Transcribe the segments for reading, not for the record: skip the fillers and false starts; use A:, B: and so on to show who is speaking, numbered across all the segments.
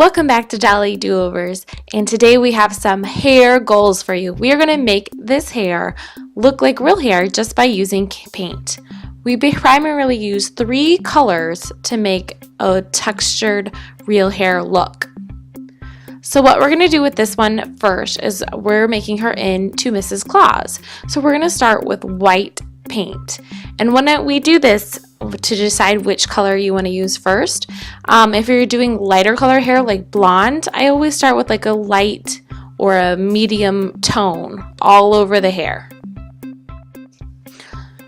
A: Welcome back to Dolly Do-Overs, and today we have some hair goals for you. We are going to make this hair look like real hair just by using paint. We primarily use 3 colors to make a textured real hair look. So what we're going to do with this one first is we're making her into Mrs. Claus. So we're going to start with white paint. And when we do this, to decide which color you want to use first, if you're doing lighter color hair like blonde, I always start with like a light or a medium tone all over the hair.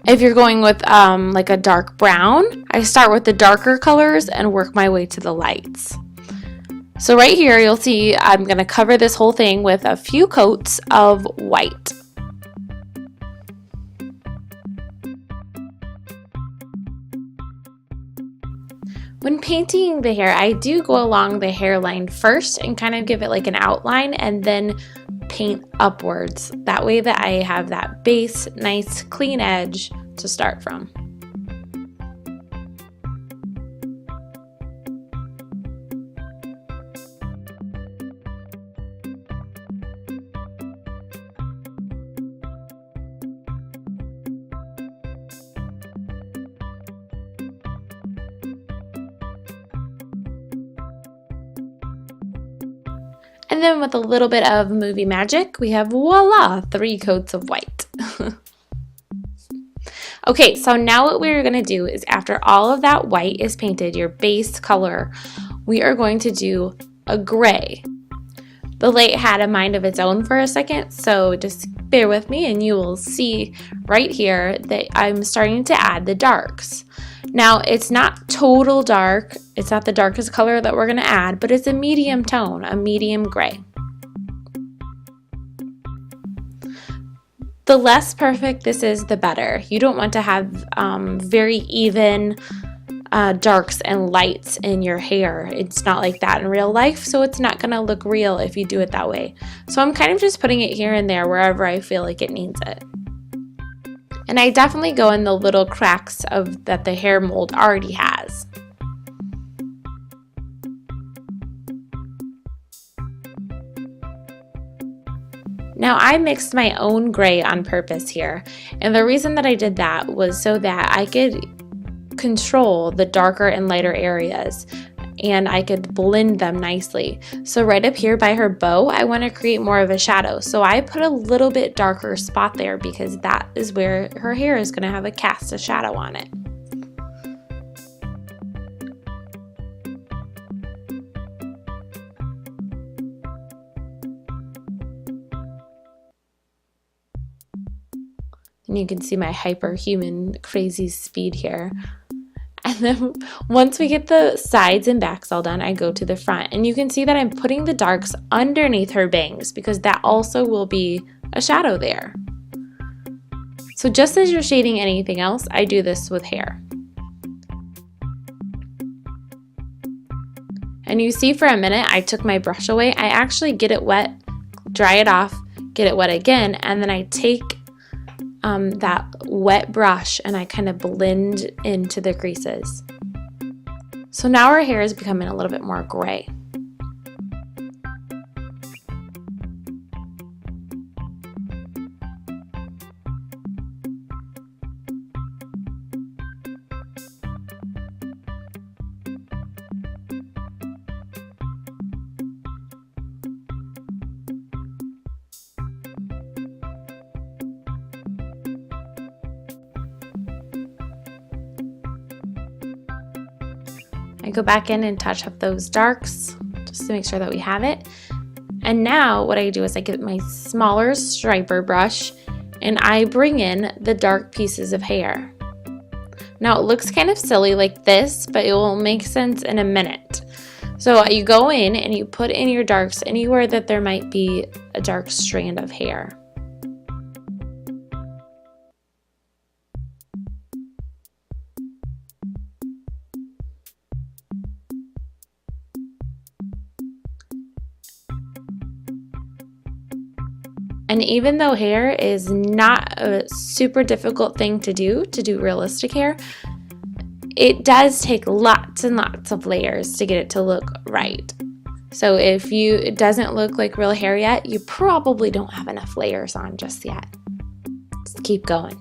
A: If you're going with like a dark brown, I start with the darker colors and work my way to the lights. So right here you'll see I'm going to cover this whole thing with a few coats of white. When painting the hair, I do go along the hairline first and kind of give it like an outline and then paint upwards. That way that I have that base, nice clean edge to start from. And then with a little bit of movie magic, we have voila, 3 coats of white. Okay, so now what we're going to do is after all of that white is painted, your base color, we are going to do a gray. The light had a mind of its own for a second, so just bear with me and you will see right here that I'm starting to add the darks. Now, it's not total dark, it's not the darkest color that we're going to add, but it's a medium tone, a medium gray. The less perfect this is, the better. You don't want to have very even darks and lights in your hair. It's not like that in real life, so it's not going to look real if you do it that way. So I'm kind of just putting it here and there wherever I feel like it needs it. And I definitely go in the little cracks that the hair mold already has. Now I mixed my own gray on purpose here, and the reason that I did that was so that I could control the darker and lighter areas and I could blend them nicely. So right up here by her bow, I want to create more of a shadow. So I put a little bit darker spot there because that is where her hair is going to have a cast of shadow on it. And you can see my hyperhuman crazy speed here. And then once we get the sides and backs all done, I go to the front. And you can see that I'm putting the darks underneath her bangs because that also will be a shadow there. So just as you're shading anything else, I do this with hair. And you see for a minute, I took my brush away. I actually get it wet, dry it off, get it wet again, and then I take that wet brush and I kind of blend into the creases. So now our hair is becoming a little bit more gray. I go back in and touch up those darks just to make sure that we have it. And now what I do is I get my smaller striper brush and I bring in the dark pieces of hair. Now it looks kind of silly like this, but it will make sense in a minute. So you go in and you put in your darks anywhere that there might be a dark strand of hair. And even though hair is not a super difficult thing to do realistic hair, it does take lots and lots of layers to get it to look right. So if it doesn't look like real hair yet, you probably don't have enough layers on just yet. Just keep going.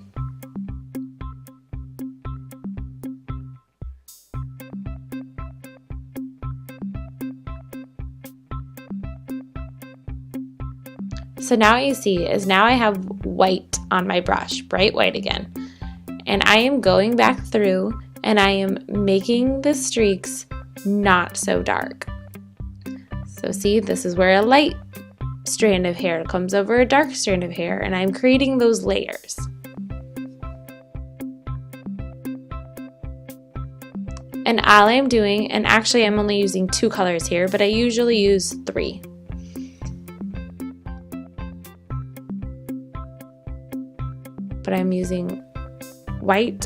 A: So now what you see is now I have white on my brush, bright white again. And I am going back through and I am making the streaks not so dark. So see, this is where a light strand of hair comes over a dark strand of hair, and I'm creating those layers. And all I'm doing, and actually I'm only using 2 colors here, but I usually use 3. But I'm using white,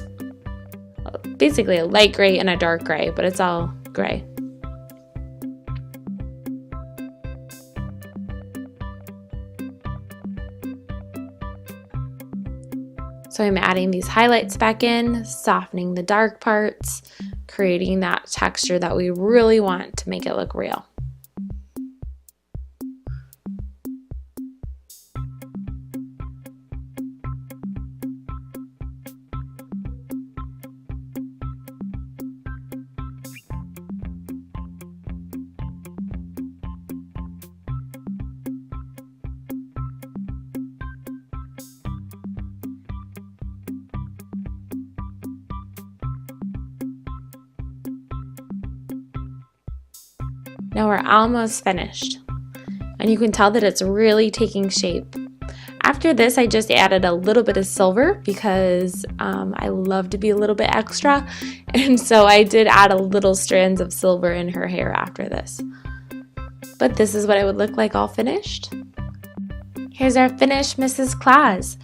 A: basically a light gray and a dark gray, but it's all gray. So I'm adding these highlights back in, softening the dark parts, creating that texture that we really want to make it look real. Now we're almost finished, and you can tell that it's really taking shape. After this, I just added a little bit of silver because I love to be a little bit extra, and so I did add a little strands of silver in her hair after this. But this is what it would look like all finished. Here's our finished Mrs. Claus.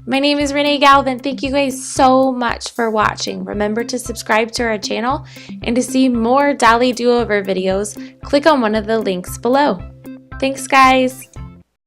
A: My name is Renee Galvin. Thank you guys so much for watching. Remember to subscribe to our channel, and to see more Dolly do-over videos, click on one of the links below. Thanks, guys.